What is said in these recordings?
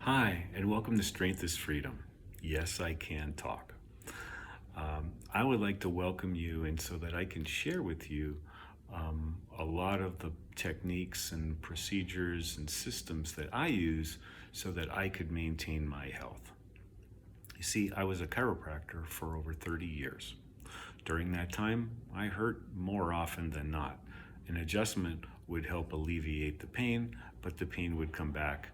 Hi, and welcome to Strength is Freedom. Yes, I can talk. I would like to welcome you, and so that I can share with you a lot of the techniques and procedures and systems that I use so that I could maintain my health. You see, I was a chiropractor for over 30 years. During that time, I hurt more often than not. An adjustment would help alleviate the pain, but the pain would come back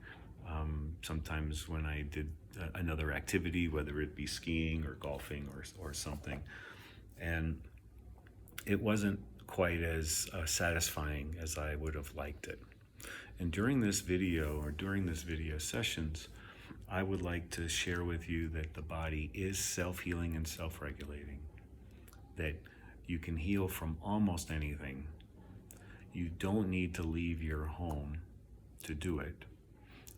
sometimes when I did another activity, whether it be skiing or golfing or something. And it wasn't quite as satisfying as I would have liked it. And during this video sessions, I would like to share with you that the body is self-healing and self-regulating, that you can heal from almost anything. You don't need to leave your home to do it.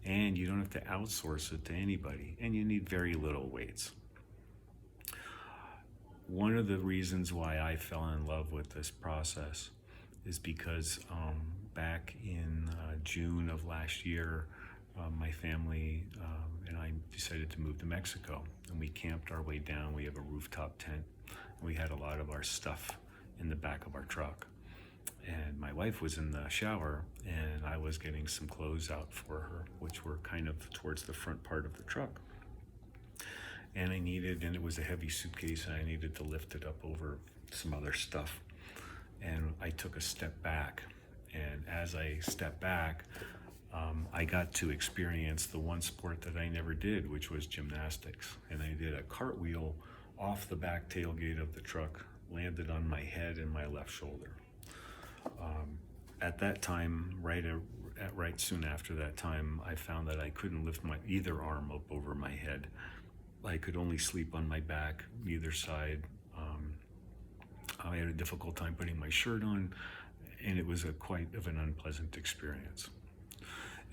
And you don't have to outsource it to anybody, and you need very little weights. One of the reasons why I fell in love with this process is because back in June of last year, my family and I decided to move to Mexico, and we camped our way down. We have a rooftop tent, and we had a lot of our stuff in the back of our truck. And my wife was in the shower, and I was getting some clothes out for her, which were kind of towards the front part of the truck. And it was a heavy suitcase, and I needed to lift it up over some other stuff. And I took a step back, and as I stepped back, I got to experience the one sport that I never did, which was gymnastics. And I did a cartwheel off the back tailgate of the truck, landed on my head and my left shoulder. At that time, right soon after that time, I found that I couldn't lift either arm up over my head. I could only sleep on my back, either side. I had a difficult time putting my shirt on, and it was quite of an unpleasant experience.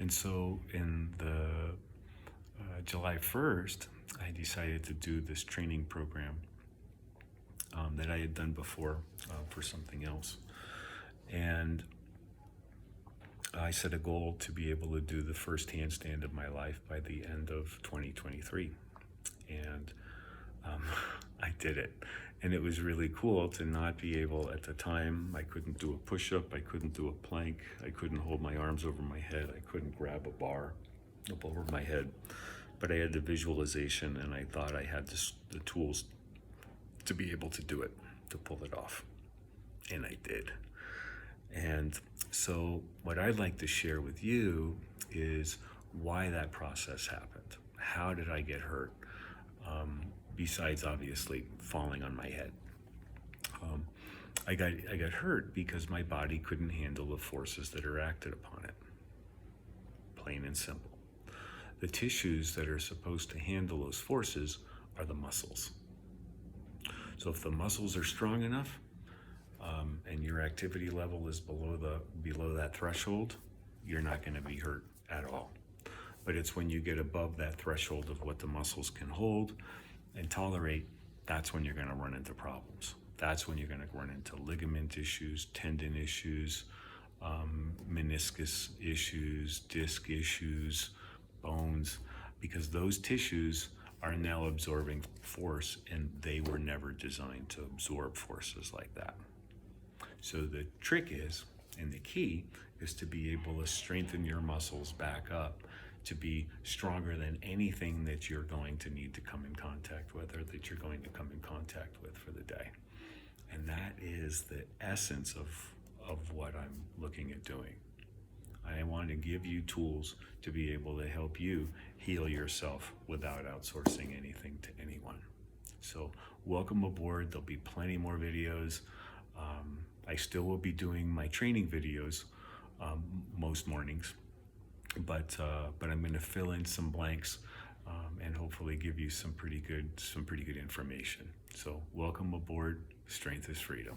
And so in the July 1st, I decided to do this training program that I had done before for something else. And I set a goal to be able to do the first handstand of my life by the end of 2023. And I did it. And it was really cool to not be able, at the time, I couldn't do a push-up, I couldn't do a plank, I couldn't hold my arms over my head, I couldn't grab a bar up over my head. But I had the visualization, and I thought I had the tools to be able to do it, to pull it off. And I did. And so what I'd like to share with you is why that process happened. How did I get hurt? Besides obviously falling on my head. I got hurt because my body couldn't handle the forces that are acted upon it. Plain and simple. The tissues that are supposed to handle those forces are the muscles. So if the muscles are strong enough, and your activity level is below that threshold, you're not going to be hurt at all. But it's when you get above that threshold of what the muscles can hold and tolerate, that's when you're going to run into problems. That's when you're going to run into ligament issues, tendon issues, meniscus issues, disc issues, bones, because those tissues are now absorbing force, and they were never designed to absorb forces like that. So the trick is, and the key is, to be able to strengthen your muscles back up to be stronger than anything that you're going to need to come in contact with, or that you're going to come in contact with for the day. And that is the essence of what I'm looking at doing. I want to give you tools to be able to help you heal yourself without outsourcing anything to anyone. So welcome aboard. There'll be plenty more videos. I still will be doing my training videos most mornings, but I'm going to fill in some blanks and hopefully give you some pretty good information. So welcome aboard. Strength is Freedom.